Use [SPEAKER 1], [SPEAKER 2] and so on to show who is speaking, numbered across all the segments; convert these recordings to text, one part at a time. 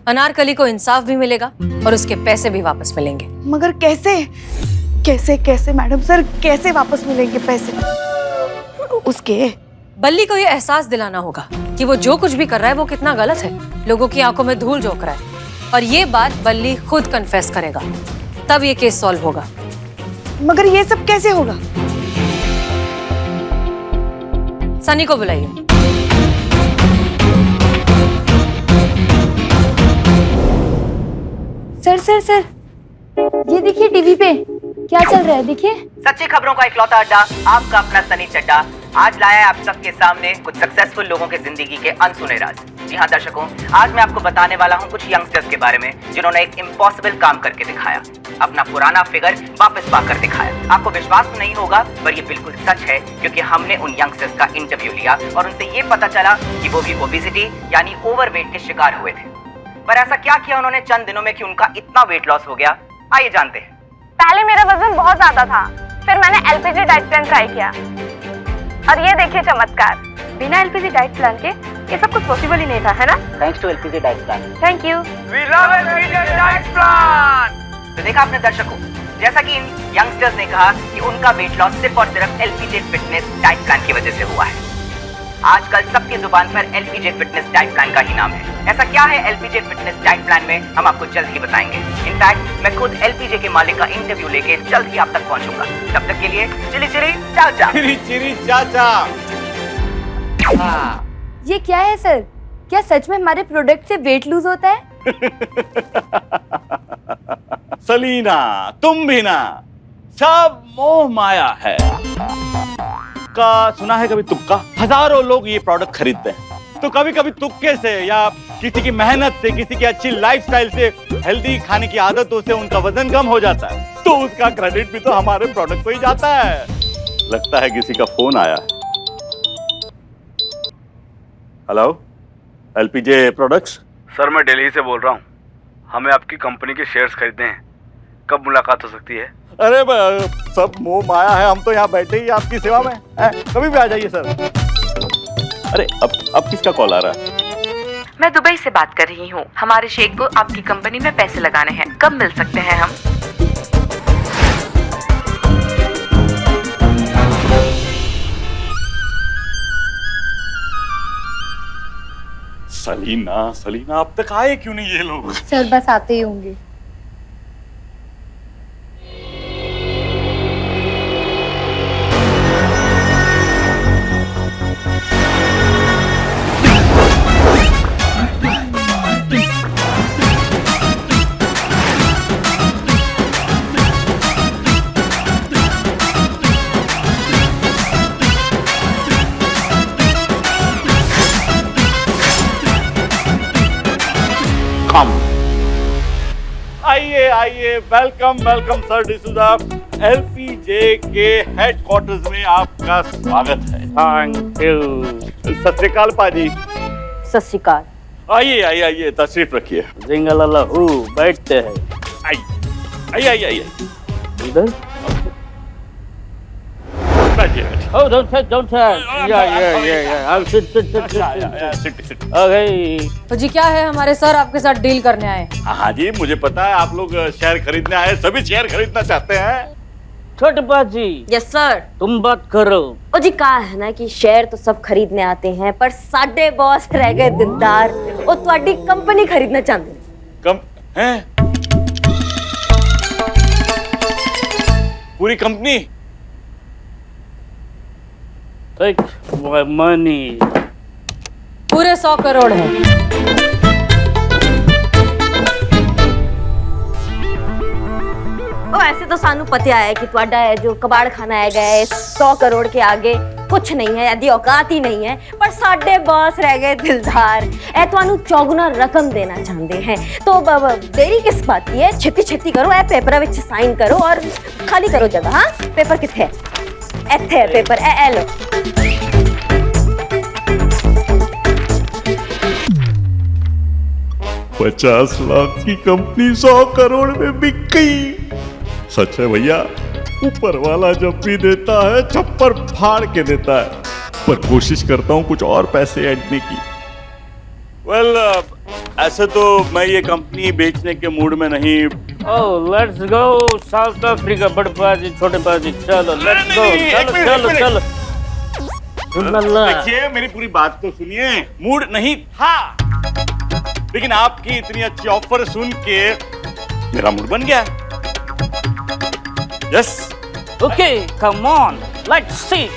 [SPEAKER 1] अनारकली को इंसाफ भी मिलेगा और उसके पैसे भी वापस मिलेंगे।
[SPEAKER 2] मगर कैसे कैसे कैसे मैडम सर, कैसे वापस मिलेंगे पैसे उसके?
[SPEAKER 1] बल्ली को ये एहसास दिलाना होगा कि वो जो कुछ भी कर रहा है वो कितना गलत है, लोगों की आंखों में धूल झोंक रहा है, और ये बात बल्ली खुद कन्फेस करेगा, तब ये केस सॉल्व होगा।
[SPEAKER 2] मगर ये सब कैसे होगा?
[SPEAKER 1] सनी को बुलाइए।
[SPEAKER 3] सर ये देखिए टीवी पे क्या चल रहा है, देखिए।
[SPEAKER 4] सच्ची खबरों का इकलौता अड्डा, आपका अपना सनी चड्डा आज लाया है आप सबके सामने कुछ सक्सेसफुल लोगों के जिंदगी के अनसुने राज। जी हाँ दर्शकों, आज मैं आपको बताने वाला हूँ कुछ यंगस्टर्स के बारे में जिन्होंने एक इम्पॉसिबल काम करके दिखाया, अपना पुराना फिगर वापस पाकर दिखाया। आपको विश्वास नहीं होगा पर ये बिल्कुल सच है, क्योंकि हमने उन यंगस्टर्स का इंटरव्यू लिया और उनसे ये पता चला कि वो भी ओबेसिटी यानी ओवरवेट के शिकार हुए थे। पर ऐसा क्या किया उन्होंने चंद दिनों में कि उनका इतना वेट लॉस हो गया, आइए जानते हैं।
[SPEAKER 5] पहले मेरा वजन बहुत ज्यादा था, फिर मैंने एलपीजी डाइट प्लान ट्राई किया और ये देखिए चमत्कार, बिना एलपीजी डाइट प्लान के ये सब कुछ पॉसिबल ही नहीं था, है ना?
[SPEAKER 4] Thanks to LPG diet plan.
[SPEAKER 5] Thank you.
[SPEAKER 4] We love LPG diet plan. तो देखा आपने दर्शकों, जैसा कि इन यंगस्टर्स ने कहा कि उनका वेट लॉस सिर्फ और सिर्फ एलपीजी फिटनेस डाइट प्लान की वजह से हुआ है। आजकल सबकी जुबान पर एलपीजी फिटनेस डाइट प्लान का ही नाम है। ऐसा क्या है एलपीजी फिटनेस डाइट प्लान में, हम आपको जल्द ही बताएंगे। इनफैक्ट मैं खुद एलपीजी के मालिक का इंटरव्यू लेके जल्द ही आप तक पहुंचूंगा। तब तक के लिए चिली चिली चाचा।
[SPEAKER 6] चिरी चिरी चाचा।
[SPEAKER 3] ये क्या है सर, क्या सच में हमारे प्रोडक्ट से वेट लूज होता है?
[SPEAKER 6] सलीना, तुम भी ना, सब मोह माया है। का सुना है कभी तुक्का? हजारों लोग ये प्रोडक्ट खरीदते हैं, तो कभी कभी तुक्के से या किसी की मेहनत से, किसी की अच्छी लाइफस्टाइल से, हेल्दी खाने की आदतों से उनका वजन कम हो जाता है, तो उसका क्रेडिट भी तो हमारे प्रोडक्ट को ही जाता है। लगता है किसी का फोन आया है। Hello, LPG products.
[SPEAKER 7] सर मैं दिल्ली से बोल रहा हूँ, हमें आपकी कंपनी के शेयर्स खरीदने हैं, कब मुलाकात हो सकती है?
[SPEAKER 6] अरे सब मोह माया है, हम तो यहाँ बैठे ही आपकी सेवा में हैं, कभी भी आ जाइए सर। अरे अब किसका कॉल आ रहा है?
[SPEAKER 8] मैं दुबई से बात कर रही हूँ, हमारे शेख को आपकी कंपनी में पैसे लगाने हैं, कब मिल सकते हैं हम?
[SPEAKER 6] सलीना अब तक आए क्यों नहीं ये लोग?
[SPEAKER 3] सर बस आते ही होंगे।
[SPEAKER 6] आइए, वेलकम सर डिसूजा। एलपीजे के हेडक्वार्टर्स में आपका स्वागत है।
[SPEAKER 7] Thank you.
[SPEAKER 6] सत श्री अकाल पाजी।
[SPEAKER 3] सत श्री अकाल।
[SPEAKER 6] आइए तशरीफ रखिए।
[SPEAKER 7] जिंगल बैठते हैं।
[SPEAKER 6] आइए
[SPEAKER 7] इधर। Oh, don't touch. Yeah. I'll sit. Okay.
[SPEAKER 1] तो जी क्या है, हमारे सर आपके साथ डील करने आए।
[SPEAKER 6] हाँ जी, मुझे पता है आप लोग शेयर खरीदने आए, सभी शेयर खरीदना चाहते हैं।
[SPEAKER 7] छोटे बाजी।
[SPEAKER 9] Yes sir.
[SPEAKER 7] तुम बात करो।
[SPEAKER 9] ओ जी कहा है ना कि शेयर तो सब खरीदने आते हैं, पर साडे बॉस रह गए दिलदार, वो तुम्हारी कंपनी खरीदना चाहते हैं।
[SPEAKER 6] कम हैं? पूरी कंपनी?
[SPEAKER 7] Take my money.
[SPEAKER 1] पूरे 100 करोड़ है।
[SPEAKER 9] ओ ऐसे तो सानू पता है कि तुम्हारा है जो कबाड़ खाना है गए 100 करोड़ के आगे कुछ नहीं है, यदि औकात ही नहीं है, पर साडे बॉस रह गए दिलदार, ए तुहानू चौगुना रकम देना चाहते हैं। तो देरी किस बात की है, छेती करो, ए पेपर विच साइन करो और खाली करो जगह। हाँ पेपर किथे है? इत्थे है पेपर, ए लो।
[SPEAKER 6] $50 लाख की कंपनी 100 करोड़ में बिक गई। सच है भैया, ऊपर वाला जब भी देता है छप्पर फाड़ के देता है, पर कोशिश करता हूँ कुछ और पैसे ऐडने की। वेल ऐसे तो मैं ये कंपनी बेचने के मूड में नहीं।
[SPEAKER 10] ओह लेट्स गो साउथ अफ्रीका। बड़े बाजी छोटे बाजी चलो लेट्स गो। चलो चलो चलो।
[SPEAKER 6] देखिए मेरी पूरी बात तो सुनिए। मूड नहीं था, लेकिन आपकी इतनी अच्छी ऑफर सुन के मेरा मूड बन गया। Yes
[SPEAKER 10] okay come on let's see.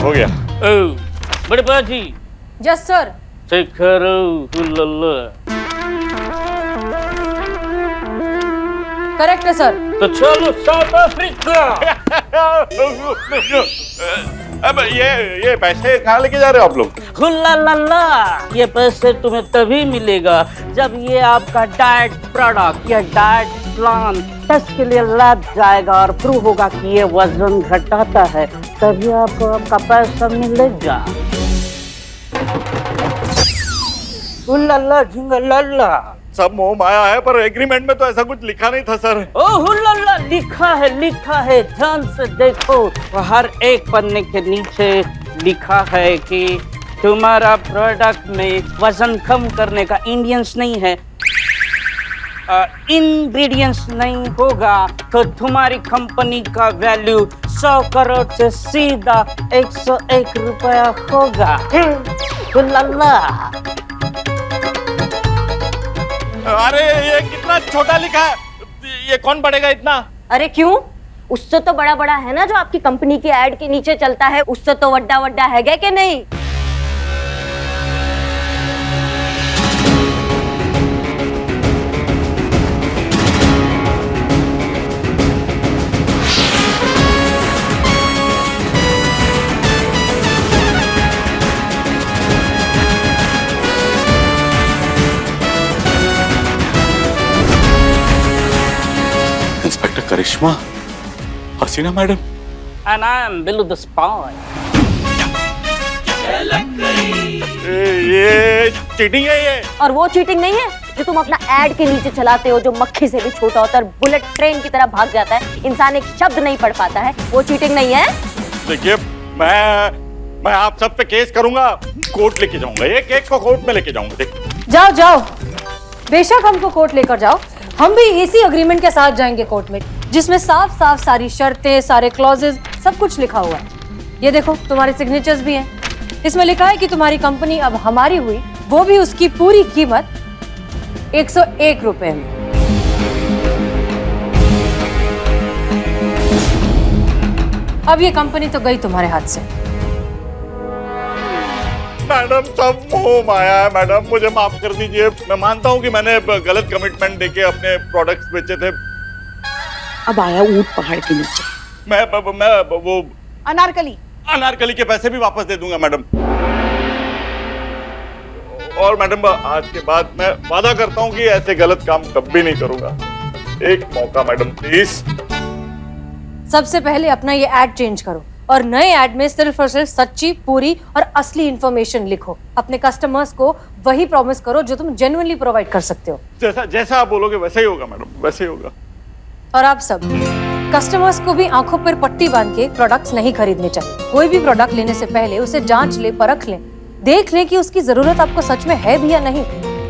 [SPEAKER 6] हो गया।
[SPEAKER 10] ओह बड़े बाजी
[SPEAKER 1] यस सर।
[SPEAKER 10] चेक करो। हुल्ला
[SPEAKER 1] करेक्ट है सर।
[SPEAKER 10] तो चलो साउथ अफ्रीका।
[SPEAKER 6] अब ये पैसे कहाँ लेके जा रहे हो आप लोग?
[SPEAKER 10] हुल्ला लल्ला, ये पैसे तुम्हें तभी मिलेगा जब ये आपका डाइट प्रोडक्ट या डाइट प्लान टेस्ट के लिए लैब जाएगा और प्रूव होगा कि ये वजन घटाता है, तभी आपको आपका पैसा मिलेगा। हुल्ला झिंगलल्ला।
[SPEAKER 6] सब मोह माया है, पर एग्रीमेंट में तो ऐसा कुछ लिखा नहीं था सर।
[SPEAKER 10] ओ हुल्ला लिखा है ध्यान से देखो। हर एक पन्ने के नीचे लिखा है कि तुम्हारा प्रोडक्ट में वजन कम करने का इंग्रेडिएंट्स नहीं है, इंग्रेडिएंट्स नहीं होगा तो तुम्हारी कंपनी का वैल्यू 100 करोड़ से सीधा 101 रुपया होगा। हुल्ला।
[SPEAKER 6] अरे ये कितना छोटा लिखा है, ये कौन पढ़ेगा इतना?
[SPEAKER 9] अरे क्यों? उससे तो बड़ा बड़ा है ना जो आपकी कंपनी की एड के नीचे चलता है, उससे तो वड्डा वड्डा है क्या कि नहीं?
[SPEAKER 6] Inspector Karishma, Haseena madam.
[SPEAKER 10] And I am Billu the spy.
[SPEAKER 6] ये चीटिंग है ये।
[SPEAKER 9] और वो चीटिंग नहीं है जो तुम अपना एड के नीचे चलाते हो, जो मक्खी से भी छोटा होता है, बुलेट ट्रेन की तरह भाग जाता है, इंसान एक शब्द नहीं पढ़ पाता है, वो चीटिंग नहीं है?
[SPEAKER 6] देखिए मैं आप सब पे केस करूंगा, कोर्ट लेके जाऊंगा, ये केस को कोर्ट में लेके जाऊंगा। देख
[SPEAKER 1] जाओ जाओ, बेशक हमको कोर्ट लेकर जाओ, हम भी इसी अग्रीमेंट के साथ जाएंगे कोर्ट में, जिसमें साफ साफ सारी शर्तें, सारे क्लॉजेज, सब कुछ लिखा हुआ है। ये देखो तुम्हारे सिग्नेचर्स भी हैं। इसमें लिखा है कि तुम्हारी कंपनी अब हमारी हुई, वो भी उसकी पूरी कीमत 101 रुपए में। अब ये कंपनी तो गई तुम्हारे हाथ से।
[SPEAKER 6] मैडम सब मोह माया है मैडम, मुझे माफ कर दीजिए। मैं मानता हूँ कि मैंने गलत कमिटमेंट देके अपने प्रोडक्ट्स बेचे थे।
[SPEAKER 2] अब आया ऊंट पहाड़ के नीचे।
[SPEAKER 6] मैं वो
[SPEAKER 2] अनारकली
[SPEAKER 6] के पैसे भी वापस दे दूंगा मैडम। और मैडम आज के बाद मैं वादा करता हूँ कि ऐसे गलत काम कभी नहीं करूंगा। एक मौका मैडम प्लीज।
[SPEAKER 1] सबसे पहले अपना ये एड चेंज करो और नए ऐड में सिर्फ और सिर्फ सच्ची, पूरी और असली इंफॉर्मेशन लिखो। अपने कस्टमर्स को वही प्रॉमिस करो जो तुम जेन्युइनली प्रोवाइड कर सकते हो।
[SPEAKER 6] जैसा आप बोलोगे वैसा ही होगा मैडम, वैसे ही होगा।
[SPEAKER 1] और आप सब कस्टमर्स को भी आंखों पर पट्टी बांध के प्रोडक्ट्स नहीं खरीदने चाहिए। कोई भी प्रोडक्ट लेने से पहले उसे जांच ले, परख ले, देख ले कि उसकी जरूरत आपको सच में है भी या नहीं।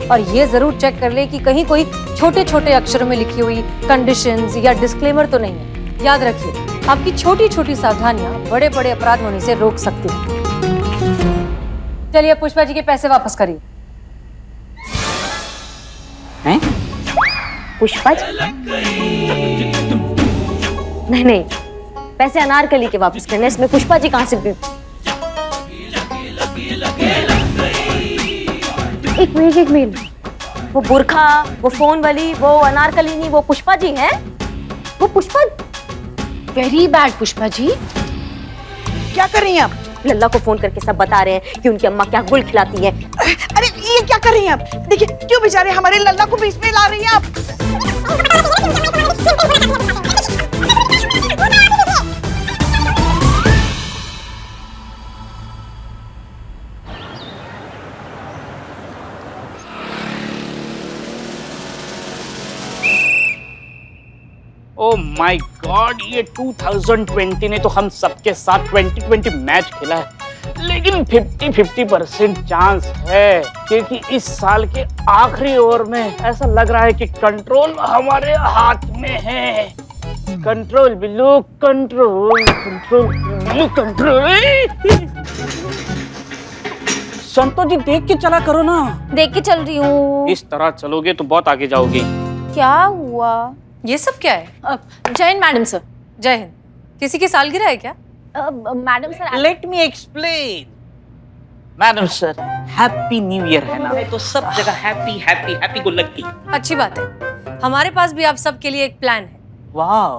[SPEAKER 1] और ये जरूर चेक कर ले कि कहीं कोई छोटे छोटे अक्षरों में लिखी हुई कंडीशंस या डिस्क्लेमर तो नहीं है। याद रखिए, आपकी छोटी छोटी सावधानियां बड़े बड़े अपराध होने से रोक सकती हैं। चलिए पुष्पा जी के पैसे वापस करिए।
[SPEAKER 9] हैं? पुष्पा जी? नहीं, पैसे अनारकली के वापस करने, इसमें पुष्पा जी कहाँ से भी? एक मिनट, वो बुरखा, वो फोन वाली, वो अनारकली नहीं, वो पुष्पा जी हैं? वो पुष्पा?
[SPEAKER 2] Very bad Pushpa ji. क्या कर रही हैं आप?
[SPEAKER 9] लल्ला को फोन करके सब बता रहे हैं कि उनकी अम्मा क्या गुल खिलाती है।
[SPEAKER 2] अरे ये क्या कर रही हैं आप? देखिए क्यों बेचारे हमारे लल्ला को बीच में ला रही हैं आप?
[SPEAKER 10] ओह माय गॉड, ये 2020 ने तो हम सबके साथ 2020 मैच खेला है, लेकिन 50-50% चांस है, क्योंकि इस साल के आखिरी ओवर में ऐसा लग रहा है कि कंट्रोल हमारे हाथ में है। Control Billu, control control Billu, control. संतो जी देख के चला करो ना।
[SPEAKER 3] देख के चल रही हूँ।
[SPEAKER 10] इस तरह चलोगे तो बहुत आगे जाओगे।
[SPEAKER 3] क्या हुआ?
[SPEAKER 1] ये सब क्या है? जय हिंद मैडम सर। जय हिंद। किसी की सालगिरह है क्या?
[SPEAKER 3] Madam sir,
[SPEAKER 10] let me explain. Madam sir, happy new year है ना, तो सब जगह हैप्पी हैप्पी हैप्पी को लगी।
[SPEAKER 1] अच्छी बात है, हमारे पास भी आप सबके लिए एक प्लान है।
[SPEAKER 10] वाह,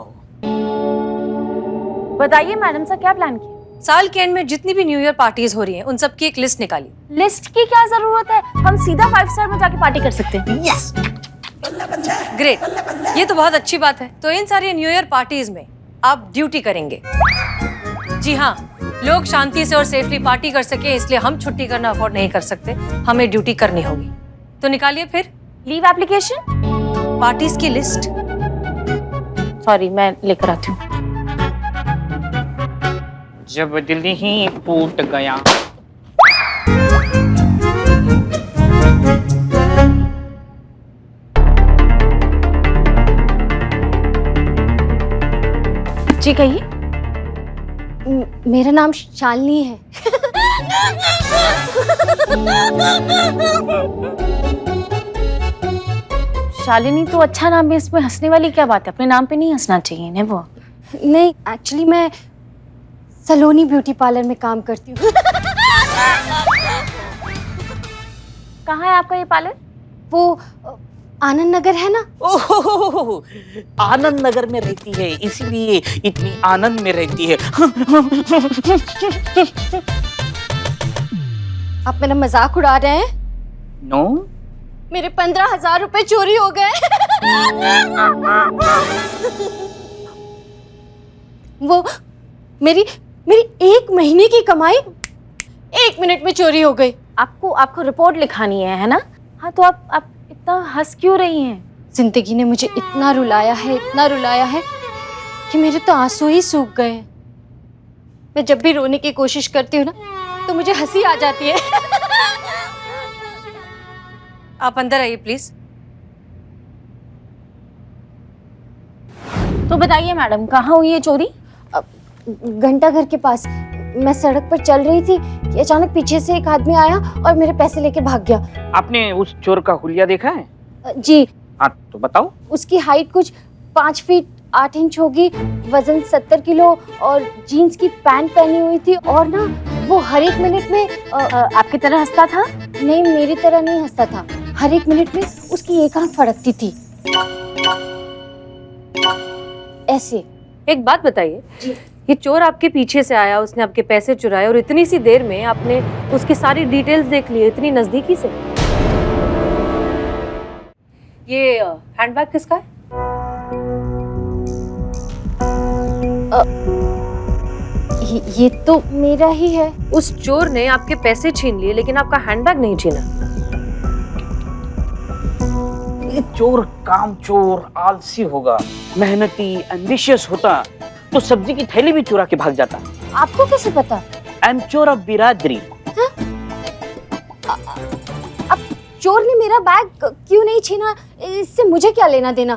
[SPEAKER 3] बताइए मैडम सर, क्या प्लान किया?
[SPEAKER 1] साल के एंड में जितनी भी न्यू ईयर पार्टीज हो रही हैं, उन सब की एक लिस्ट निकाली।
[SPEAKER 3] लिस्ट की क्या जरूरत है? हम सीधा 5 स्टार में जाके पार्टी कर सकते हैं।
[SPEAKER 10] यस,
[SPEAKER 1] ग्रेट, ये तो बहुत अच्छी बात है। तो इन सारी न्यू ईयर पार्टीज में आप ड्यूटी करेंगे। जी हाँ, लोग शांति से और सेफली पार्टी कर सके, इसलिए हम छुट्टी करना अफोर्ड नहीं कर सकते, हमें ड्यूटी करनी होगी। तो निकालिए फिर
[SPEAKER 3] लीव एप्लीकेशन,
[SPEAKER 1] पार्टीज की लिस्ट।
[SPEAKER 3] सॉरी मैं लेकर आती हूँ।
[SPEAKER 10] जब दिल ही टूट गया।
[SPEAKER 3] जी कहिए।
[SPEAKER 9] मेरा नाम शालिनी है।
[SPEAKER 3] शालिनी तो अच्छा नाम है, इसमें हंसने वाली क्या बात है? अपने नाम पे नहीं हंसना चाहिए ना। वो
[SPEAKER 9] नहीं, एक्चुअली मैं सलोनी ब्यूटी पार्लर में काम करती हूँ।
[SPEAKER 3] कहाँ है आपका ये पार्लर?
[SPEAKER 9] वो आनंद नगर है ना।
[SPEAKER 10] ओह, आनंद नगर में रहती है, इसीलिए इतनी आनंद में रहती है।
[SPEAKER 9] आप मेरा मजाक उड़ा रहे हैं?
[SPEAKER 10] नो,
[SPEAKER 9] मेरे 15,000 रुपए चोरी हो गए। वो मेरी 1 महीने की कमाई 1 मिनट में चोरी हो गई।
[SPEAKER 3] आपको रिपोर्ट लिखानी है ना? हाँ, तो आप इतना हंस क्यों रही हैं?
[SPEAKER 9] जिंदगी ने मुझे इतना रुलाया है कि मेरे तो आंसू ही सूख गए। मैं जब भी रोने की कोशिश करती हूँ ना, तो मुझे हंसी आ जाती है।
[SPEAKER 1] आप अंदर आइए प्लीज।
[SPEAKER 3] तो बताइए मैडम, कहाँ हुई है चोरी?
[SPEAKER 9] घंटा घर के पास। मैं सड़क पर चल रही थी कि अचानक पीछे से एक आदमी आया और मेरे पैसे लेके भाग गया।
[SPEAKER 10] आपने उस चोर का हुलिया देखा है?
[SPEAKER 9] जी।
[SPEAKER 10] हाँ, तो बताओ। उसकी
[SPEAKER 9] हाइट कुछ 5 फीट 8 इंच होगी, वजन 70 किलो और जीन्स की पैंट पहनी हुई थी, और ना वो हर एक मिनट में
[SPEAKER 3] आपकी तरह हंसता था?
[SPEAKER 9] नहीं, मेरी तरह नहीं हंसता था। हर एक मिनट में उसकी एक आंख फड़कती थी ऐसे।
[SPEAKER 1] एक बात बताइए, ये चोर आपके पीछे से आया, उसने आपके पैसे चुराए और इतनी सी देर में आपने उसकी सारी डिटेल्स देख ली, इतनी नजदीकी से। ये हैंडबैग किसका है?
[SPEAKER 9] ये तो मेरा ही है।
[SPEAKER 1] उस चोर ने आपके पैसे छीन लिए, लेकिन आपका हैंडबैग नहीं छीना।
[SPEAKER 10] ये चोर कामचोर आलसी होगा, मेहनती एम्बिशियस होता तो सब्जी की थैली भी चुरा के भाग जाता।
[SPEAKER 9] आपको कैसे पता?
[SPEAKER 10] आई एम चोर ऑफ बिरादरी।
[SPEAKER 9] अब चोर ने मेरा बैग क्यों नहीं छीना, इससे मुझे क्या लेना देना?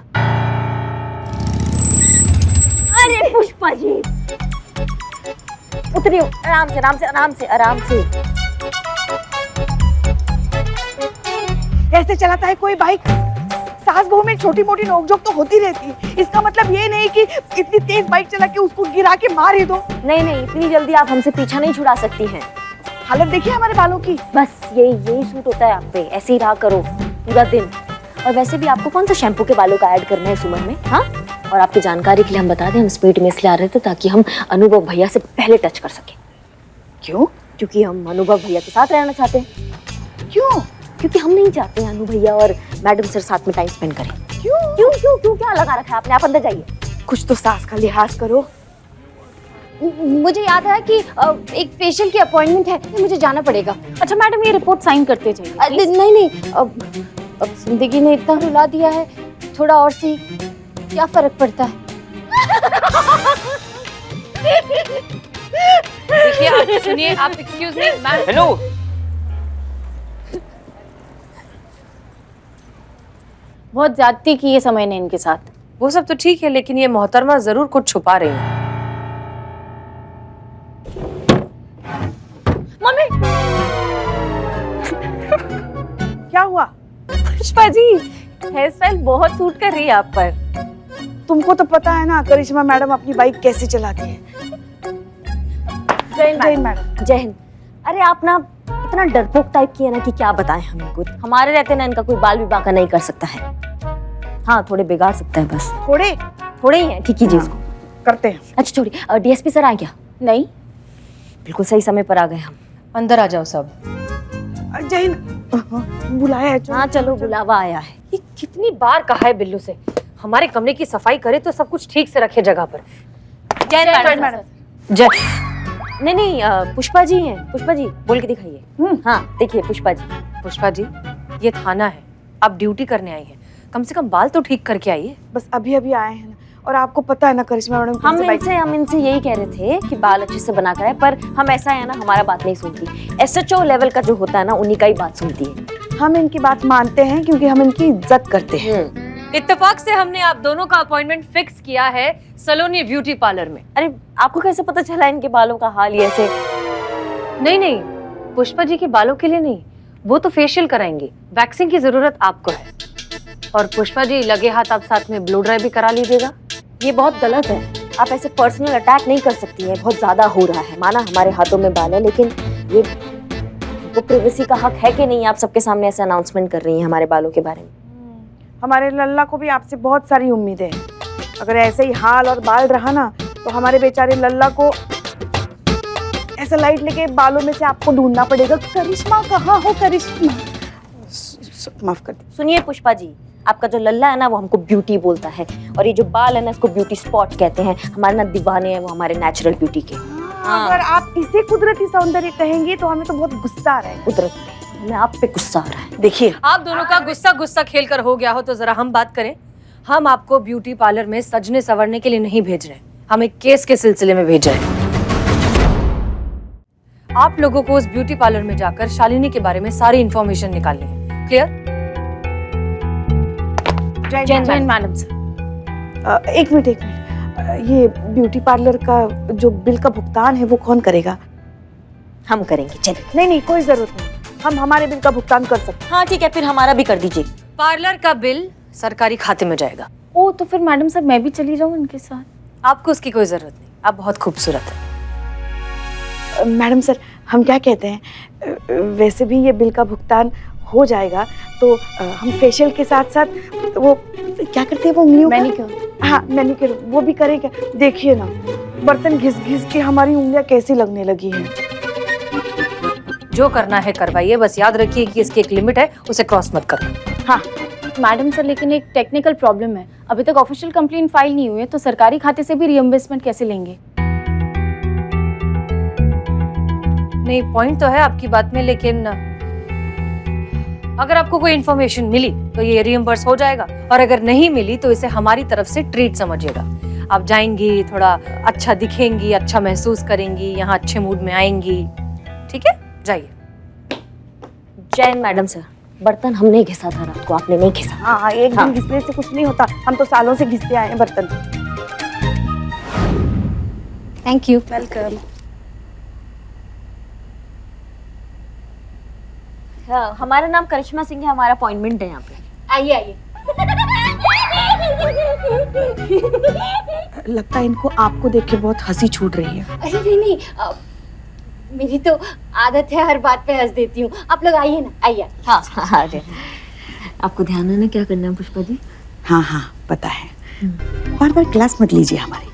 [SPEAKER 3] अरे पुष्पा जी, उतरियो, आराम से आराम से आराम से आराम से।
[SPEAKER 2] ऐसे चलाता है कोई बाइक? सास बहू में छोटी मोटी नोकझोंक तो होती रहती है, इसका मतलब ये नहीं कि इतनी तेज बाइक चला के उसको गिरा के मार ही दो।
[SPEAKER 3] नहीं, इतनी जल्दी आप हमसे पीछा नहीं छुड़ा सकती हैं।
[SPEAKER 2] हालत देखिए हमारे बालों की।
[SPEAKER 3] बस यही सूट होता है आप पे, ऐसे ही रहा करो पूरा दिन। और वैसे भी आपको कौन सा शैम्पू के बालों का ऐड करना है इस उम्र में? हाँ, और आपकी जानकारी के लिए हम बता दें, हम स्पीड में इसलिए आ रहे थे ताकि हम अनुभव भैया से पहले टच कर सके।
[SPEAKER 2] क्यों?
[SPEAKER 3] क्योंकि हम अनुभव भैया के साथ रहना चाहते हैं।
[SPEAKER 2] क्यों?
[SPEAKER 3] क्योंकि हम नहीं चाहते अनु भैया और मैडम सर साथ में टाइम स्पेंड करें। क्यों क्या लगा रखा है आपने? आप अंदर जाइए।
[SPEAKER 2] कुछ तो सास का लिहाज करो।
[SPEAKER 9] मुझे याद है कि एक फेशियल की अपॉइंटमेंट है, मुझे जाना पड़ेगा।
[SPEAKER 3] अच्छा मैडम, ये रिपोर्ट साइन करते जाइए।
[SPEAKER 9] नहीं, अब जिंदगी ने इतना रुला दिया है, थोड़ा और सी क्या फर्क पड़ता है।
[SPEAKER 1] देखिए आप सुनिए, आप एक्सक्यूज मी मैम।
[SPEAKER 10] हेलो,
[SPEAKER 5] बहुत ज्यादती की है समय ने इनके साथ।
[SPEAKER 1] वो सब तो ठीक है, लेकिन ये मोहतरमा जरूर कुछ छुपा रही है।
[SPEAKER 5] मम्मी
[SPEAKER 2] क्या हुआ?
[SPEAKER 5] पुष्पा जी, हेयर स्टाइल बहुत सूट कर रही है आप पर।
[SPEAKER 2] तुमको तो पता है ना करिश्मा मैडम अपनी बाइक कैसे चलाती है। जय मैडम।
[SPEAKER 3] जय हिंद। अरे आप ना इतना डरपोक टाइप की है ना कि क्या बताएं हम इनको। हमारे रहते ना इनका कोई बाल भी बांका नहीं कर सकता है। हाँ, थोड़े बिगाड़ सकता है बस। थोड़े ही हैं, ठीक कीजिए इसको।
[SPEAKER 2] करते हैं।
[SPEAKER 3] अच्छा छोड़िए, डीएसपी सर आए क्या?
[SPEAKER 5] नहीं,
[SPEAKER 3] बिल्कुल सही समय पर आ गए हम।
[SPEAKER 1] अंदर आ जाओ सब।
[SPEAKER 2] जय बुलाया है।
[SPEAKER 3] हाँ चलो, बुलावा आया है।
[SPEAKER 1] ये कितनी बार कहा है बिल्लू से, हमारे कमरे की सफाई करे तो सब कुछ ठीक से रखे जगह पर।
[SPEAKER 3] जय मैडम।
[SPEAKER 1] जय।
[SPEAKER 3] नहीं, पुष्पा जी हैं। पुष्पा जी बोल के दिखाइए। हाँ देखिए पुष्पा जी।
[SPEAKER 1] पुष्पा जी, ये थाना है, आप ड्यूटी करने आई हैं, कम से कम बाल तो ठीक करके आइए।
[SPEAKER 2] बस अभी अभी आए हैं ना, और आपको पता है ना करिश्मा मैडम
[SPEAKER 3] हम इनसे यही कह रहे थे कि बाल अच्छे से बना कर आए, पर हम ऐसा है ना, हमारा बात नहीं सुनती। एसएचओ लेवल का जो होता है ना, उन्हीं का ही बात सुनती है।
[SPEAKER 2] हम इनकी बात मानते हैं क्योंकि हम इनकी इज्जत करते हैं।
[SPEAKER 1] इत्तेफाक से हमने आप दोनों का अपॉइंटमेंट फिक्स किया है सलोनी ब्यूटी पार्लर में।
[SPEAKER 3] अरे आपको कैसे पता चला इनके बालों का हाल ये ऐसे?
[SPEAKER 1] नहीं, पुष्पा जी के बालों के लिए नहीं, वो तो फेशियल कराएंगे, वैक्सिंग की जरूरत आपको है। और पुष्पा जी लगे हाथ आप साथ में ब्लो ड्राई भी करा लीजिएगा।
[SPEAKER 3] ये बहुत गलत है। आप ऐसे पर्सनल अटैक नहीं कर सकती है, बहुत ज्यादा हो रहा है। माना हमारे हाथों में बाल है, लेकिन ये वो प्रिवेसी का हक है कि नहीं? आप सबके सामने ऐसे अनाउंसमेंट कर रही हैं हमारे बालों के बारे में।
[SPEAKER 2] हमारे लल्ला को भी आपसे बहुत सारी उम्मीदें हैं। अगर ऐसे ही हाल और बाल रहा ना, तो हमारे बेचारे लल्ला को ऐसा लाइट लेके बालों में से आपको ढूंढना पड़ेगा। करिश्मा कहाँ हो करिश्मा? माफ कर दी।
[SPEAKER 3] सुनिए पुष्पा जी, आपका जो लल्ला है ना, वो हमको ब्यूटी बोलता है, और ये जो बाल है ना, इसको ब्यूटी स्पॉट कहते हैं। हमारे ना दीवाने हैं वो हमारे नेचुरल ब्यूटी के।
[SPEAKER 2] अगर आप इसे कुदरती सौंदर्य कहेंगे तो हमें तो बहुत गुस्सा आ रहा है।
[SPEAKER 3] कुदरती, हमें आप पे गुस्सा आ रहा है।
[SPEAKER 2] देखिए,
[SPEAKER 1] आप दोनों का गुस्सा खेल कर हो गया हो तो जरा हम बात करें। हम आपको ब्यूटी पार्लर में सजने संवरने के लिए नहीं भेज रहे, हम एक केस के सिलसिले में भेज रहे हैं। आप लोगों को उस ब्यूटी पार्लर में जाकर शालिनी के बारे में सारी इंफॉर्मेशन निकालनी है। क्लियर?
[SPEAKER 5] जय मैडम सर।
[SPEAKER 2] एक मिनट ये ब्यूटी पार्लर का जो बिल का भुगतान है वो कौन करेगा?
[SPEAKER 3] हम करेंगे, चलिए।
[SPEAKER 2] नहीं, कोई जरूरत नहीं, हम हमारे बिल का भुगतान कर सकते हैं।
[SPEAKER 3] हाँ ठीक है, फिर हमारा भी कर दीजिए।
[SPEAKER 1] पार्लर का बिल सरकारी खाते में जाएगा।
[SPEAKER 5] ओ, तो फिर मैडम सर मैं भी चली जाऊँ उनके साथ?
[SPEAKER 1] आपको उसकी कोई जरूरत नहीं, आप बहुत खूबसूरत है।
[SPEAKER 2] मैडम सर, हम क्या कहते हैं, वैसे भी ये बिल का भुगतान हो जाएगा तो हम फेशियल के साथ साथ वो क्या करते हैं, वो उंगलियों का
[SPEAKER 5] मैनीक्योर।
[SPEAKER 2] हाँ मैनीक्योर, वो भी करेंगे। देखिए ना, बर्तन घिस घिस के हमारी उंगलियां कैसी लगने लगी हैं।
[SPEAKER 1] जो करना है करवाइए, बस याद रखिए कि इसकी एक लिमिट है, उसे क्रॉस मत करना।
[SPEAKER 2] हाँ
[SPEAKER 5] मैडम सर, लेकिन एक टेक्निकल प्रॉब्लम है, अभी तक ऑफिशियल कंप्लेंट फाइल नहीं हुई है, तो सरकारी खाते से भी रिइंबर्समेंट कैसे लेंगे?
[SPEAKER 1] नहीं, पॉइंट तो है आपकी बात में, लेकिन अगर आपको कोई इन्फॉर्मेशन मिली तो ये रिइंबर्स हो जाएगा, और अगर नहीं मिली तो इसे हमारी तरफ से ट्रीट समझिएगा। आप जाएंगी, थोड़ा अच्छा दिखेंगी, अच्छा महसूस करेंगी, यहाँ अच्छे मूड में आएंगी। ठीक है, जाइए।
[SPEAKER 3] जय मैडम सर, बर्तन हमने घिसा था रात को, आपने नहीं घिसा।
[SPEAKER 2] हाँ, एक दिन घिसने से कुछ नहीं होता, हम तो सालों से घिसते आए हैं बर्तन।
[SPEAKER 1] Thank you. वेलकम।
[SPEAKER 3] हाँ, हमारा नाम करिश्मा सिंह है, हमारा अपॉइंटमेंट है यहाँ पे।
[SPEAKER 5] आइए।
[SPEAKER 2] लगता है इनको आपको देख के बहुत हंसी छूट रही है।
[SPEAKER 5] अरे नहीं, मेरी तो आदत है, हर बात पे हंस देती हूँ। आप लोग आइए ना, आइए।
[SPEAKER 3] हाँ, आपको ध्यान है ना क्या करना है पुष्पा जी?
[SPEAKER 2] हाँ, पता है। बार बार क्लास मत लीजिए हमारी।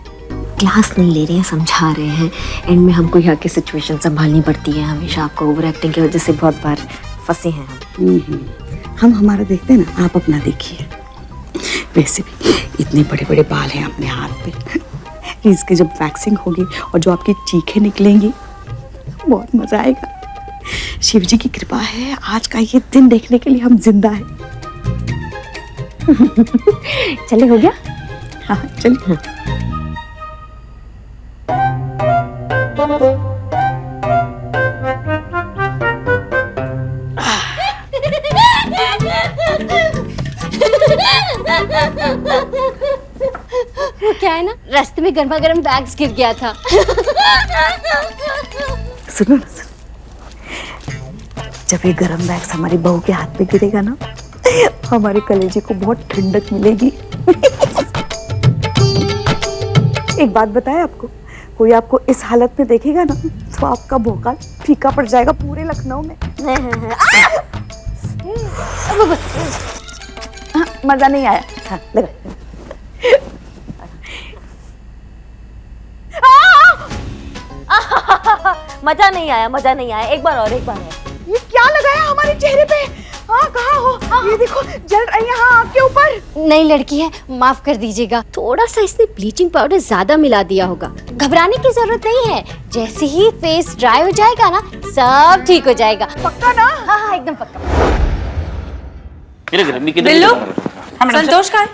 [SPEAKER 3] क्लास नहीं ले रहे हैं, समझा रहे हैं। एंड में हमको यहाँ की सिचुएशन संभालनी पड़ती है हमेशा। आपको ओवर एक्टिंग की वजह से बहुत बार फंसे हैं
[SPEAKER 2] हम हमारा देखते हैं ना, आप अपना देखिए। वैसे भी इतने बड़े बड़े बाल हैं अपने हाथ पे कि इसकी जब वैक्सिंग होगी और जो आपकी चीखें निकलेंगी, बहुत मजा आएगा। शिव जी की कृपा है, आज का ये दिन देखने के लिए हम जिंदा हैं।
[SPEAKER 3] चले, हो गया?
[SPEAKER 2] हाँ चलिए।
[SPEAKER 9] आए ना, रास्ते में गर्मा गर्म बैग्स गिर गया था।
[SPEAKER 2] सुनो ना, सुनो। जब ये गरम बैग्स हमारी बहू के हाथ पे गिरेगा ना, हमारे कलेजे को बहुत ठंडक मिलेगी। एक बात बताएं आपको, कोई आपको इस हालत में देखेगा ना, तो आपका भोकाल फीका पड़ जाएगा पूरे लखनऊ में। हाँ, मजा नहीं आया। हाँ, लगा।
[SPEAKER 9] मजा नहीं आया, मजा नहीं आया। एक बार और, एक बार और।
[SPEAKER 2] ये क्या लगाया हमारे चेहरे पे? हाँ, कहाँ हो? ये देखो जल रही है। हाँ, आपके ऊपर।
[SPEAKER 9] नई लड़की है, माफ कर दीजिएगा। थोड़ा सा इसने ब्लीचिंग पाउडर ज्यादा मिला दिया होगा। घबराने की जरूरत नहीं है, जैसे ही फेस ड्राई हो जाएगा ना, सब ठीक हो जाएगा।
[SPEAKER 2] पक्का ना?
[SPEAKER 9] हाँ हाँ, एकदम पक्का।
[SPEAKER 1] बिल्लू, संतोष का है?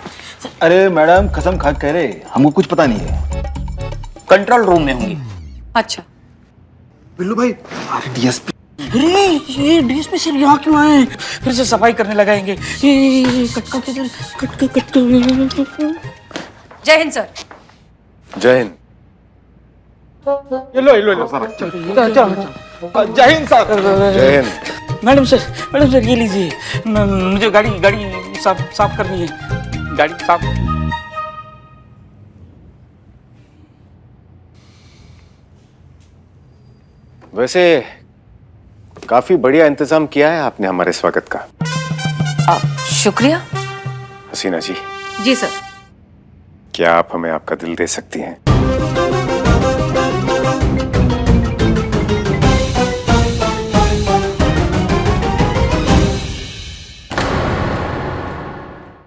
[SPEAKER 11] अरे मैडम कसम खा कह रहे, हमको कुछ पता नहीं है।
[SPEAKER 10] कंट्रोल रूम में होंगी।
[SPEAKER 1] अच्छा,
[SPEAKER 11] बिल्लू भाई, डीएसपी।
[SPEAKER 10] अरे ये डीएसपी सर यहाँ क्यों आए? फिर से सफाई करने लगाएंगे। ये कट।
[SPEAKER 1] जय हिंद सर।
[SPEAKER 11] जय हिंद। ये लो सर। जय हिंद सर। जय हिंद।
[SPEAKER 10] मैडम सर ये लीजिए। मुझे गाड़ी साफ करनी है। गाड़ी साफ।
[SPEAKER 12] वैसे काफी बढ़िया इंतजाम किया है आपने हमारे स्वागत का।
[SPEAKER 1] शुक्रिया।
[SPEAKER 12] हसीना जी,
[SPEAKER 1] जी सर।
[SPEAKER 12] क्या आप हमें आपका दिल दे सकती हैं?